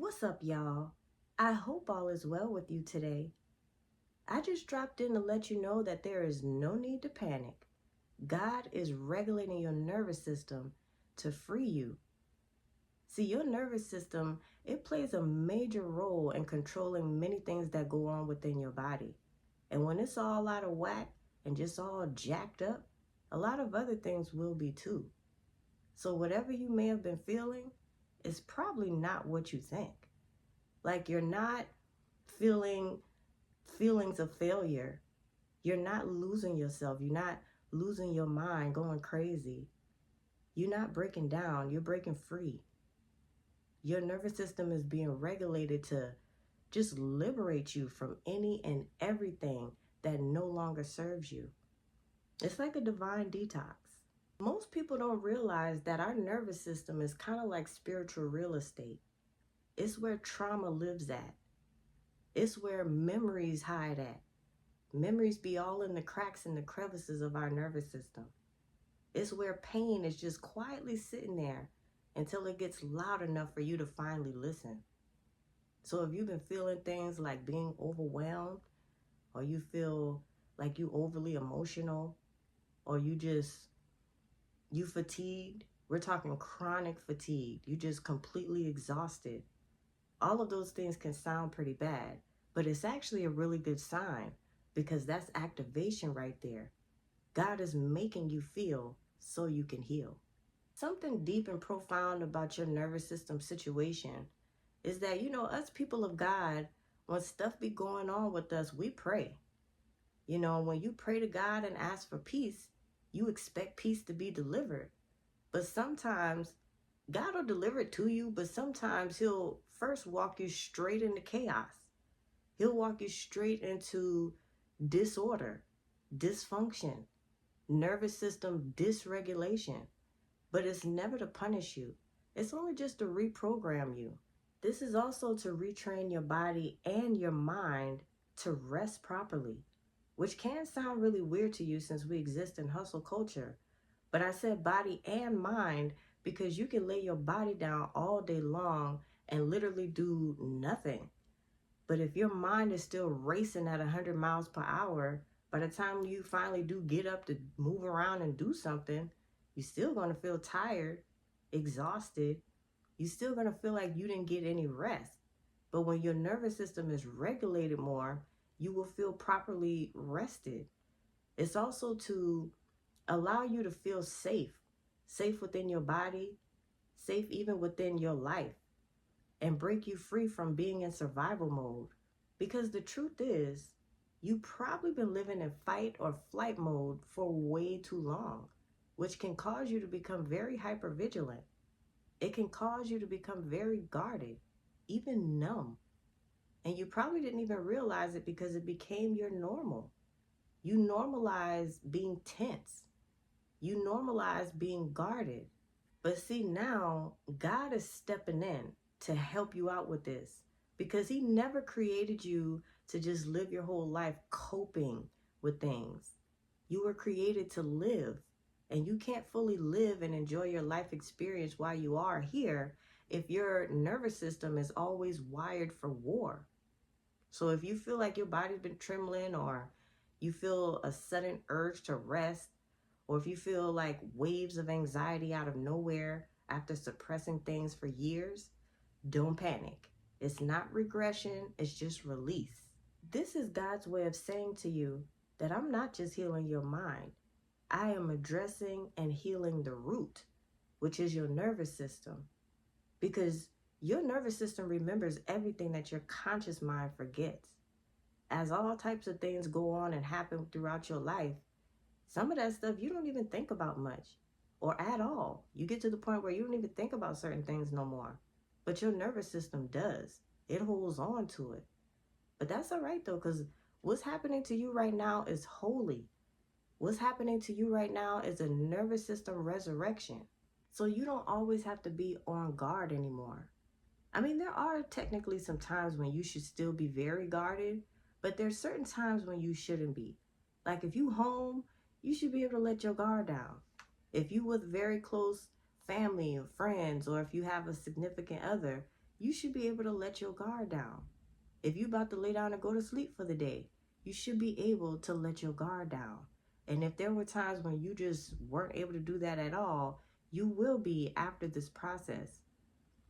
What's up, y'all? I hope all is well with you today. I just dropped in to let you know that there is no need to panic. God is regulating your nervous system to free you. See, your nervous system, it plays a major role in controlling many things that go on within your body. And when it's all out of whack and just all jacked up, a lot of other things will be too. So whatever you may have been feeling is probably not what you think. Like you're not feeling feelings of failure. You're not losing yourself. You're not losing your mind, going crazy. You're not breaking down. You're breaking free. Your nervous system is being regulated to just liberate you from any and everything that no longer serves you. It's like a divine detox. Most people don't realize that our nervous system is kind of like spiritual real estate. It's where trauma lives at. It's where memories hide at. Memories be all in the cracks and the crevices of our nervous system. It's where pain is just quietly sitting there until it gets loud enough for you to finally listen. So if you've been feeling things like being overwhelmed, or you feel like you overly emotional, or you fatigued, we're talking chronic fatigue, you just completely exhausted. All of those things can sound pretty bad, but it's actually a really good sign because that's activation right there. God is making you feel so you can heal. Something deep and profound about your nervous system situation is that, us people of God, when stuff be going on with us, we pray. When you pray to God and ask for peace, you expect peace to be delivered. But sometimes God will deliver it to you, but sometimes he'll first walk you straight into chaos. He'll walk you straight into disorder, dysfunction, nervous system dysregulation. But it's never to punish you. It's only just to reprogram you. This is also to retrain your body and your mind to rest properly, which can sound really weird to you since we exist in hustle culture. But I said body and mind because you can lay your body down all day long and literally do nothing. But if your mind is still racing at 100 miles per hour, by the time you finally do get up to move around and do something, you're still going to feel tired, exhausted. You're still going to feel like you didn't get any rest. But when your nervous system is regulated more, you will feel properly rested. It's also to allow you to feel safe within your body, safe even within your life, and break you free from being in survival mode. Because the truth is, you've probably been living in fight or flight mode for way too long, which can cause you to become very hypervigilant. It can cause you to become very guarded, even numb. And you probably didn't even realize it because it became your normal. You normalize being tense. You normalize being guarded. But see, now God is stepping in to help you out with this because he never created you to just live your whole life coping with things. You were created to live, and you can't fully live and enjoy your life experience while you are here if your nervous system is always wired for war. So if you feel like your body's been trembling, or you feel a sudden urge to rest, or if you feel like waves of anxiety out of nowhere after suppressing things for years, don't panic. It's not regression, it's just release. This is God's way of saying to you that I'm not just healing your mind. I am addressing and healing the root, which is your nervous system. Because your nervous system remembers everything that your conscious mind forgets. As all types of things go on and happen throughout your life, some of that stuff you don't even think about much or at all. You get to the point where you don't even think about certain things no more. But your nervous system does. It holds on to it. But that's all right though, because what's happening to you right now is holy. What's happening to you right now is a nervous system resurrection. So you don't always have to be on guard anymore. I mean, there are technically some times when you should still be very guarded, but there's certain times when you shouldn't be. Like if you home, you should be able to let your guard down. If you with very close family or friends, or if you have a significant other, you should be able to let your guard down. If you're about to lay down and go to sleep for the day, you should be able to let your guard down. And if there were times when you just weren't able to do that at all, you will be after this process.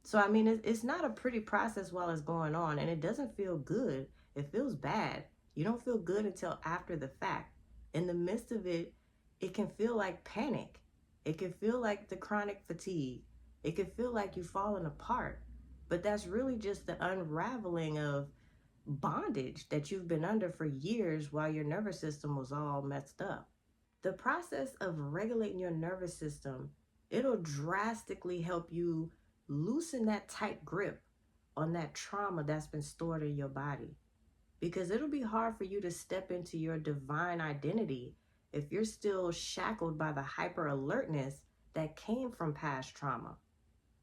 So, I mean, it's not a pretty process while it's going on, and it doesn't feel good. It feels bad. You don't feel good until after the fact. In the midst of it, it can feel like panic. It can feel like the chronic fatigue. It can feel like you've fallen apart. But that's really just the unraveling of bondage that you've been under for years while your nervous system was all messed up. The process of regulating your nervous system, it'll drastically help you loosen that tight grip on that trauma that's been stored in your body. Because it'll be hard for you to step into your divine identity if you're still shackled by the hyper alertness that came from past trauma.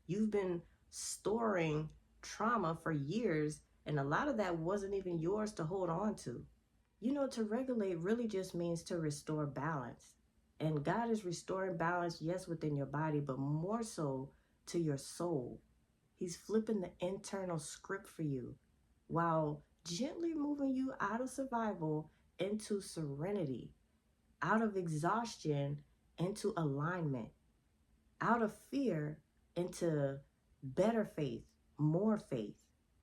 You've been storing trauma for years, and a lot of that wasn't even yours to hold on to. You know, to regulate really just means to restore balance. And God is restoring balance, yes, within your body, but more so to your soul. He's flipping the internal script for you while gently moving you out of survival into serenity, out of exhaustion into alignment, out of fear into better faith, more faith.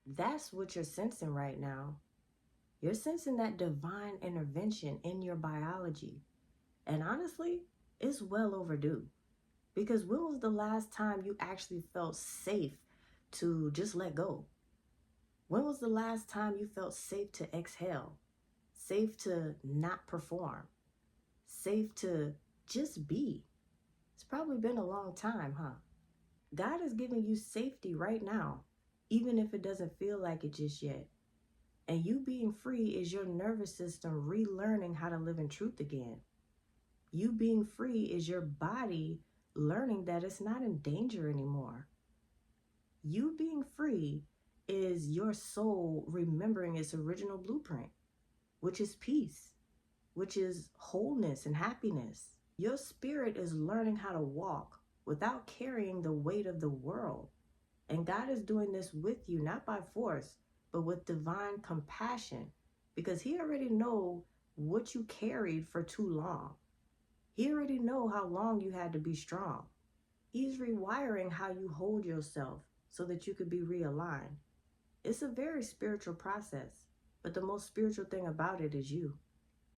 That's what you're sensing right now. You're sensing that divine intervention in your biology. And honestly, it's well overdue. Because when was the last time you actually felt safe to just let go? When was the last time you felt safe to exhale? Safe to not perform? Safe to just be? It's probably been a long time, huh? God is giving you safety right now, even if it doesn't feel like it just yet. And you being free is your nervous system relearning how to live in truth again. You being free is your body learning that it's not in danger anymore. You being free is your soul remembering its original blueprint, which is peace, which is wholeness and happiness. Your spirit is learning how to walk without carrying the weight of the world. And God is doing this with you, not by force, but with divine compassion, because He already knows what you carried for too long. He already knows how long you had to be strong. He's rewiring how you hold yourself so that you could be realigned. It's a very spiritual process, but the most spiritual thing about it is you.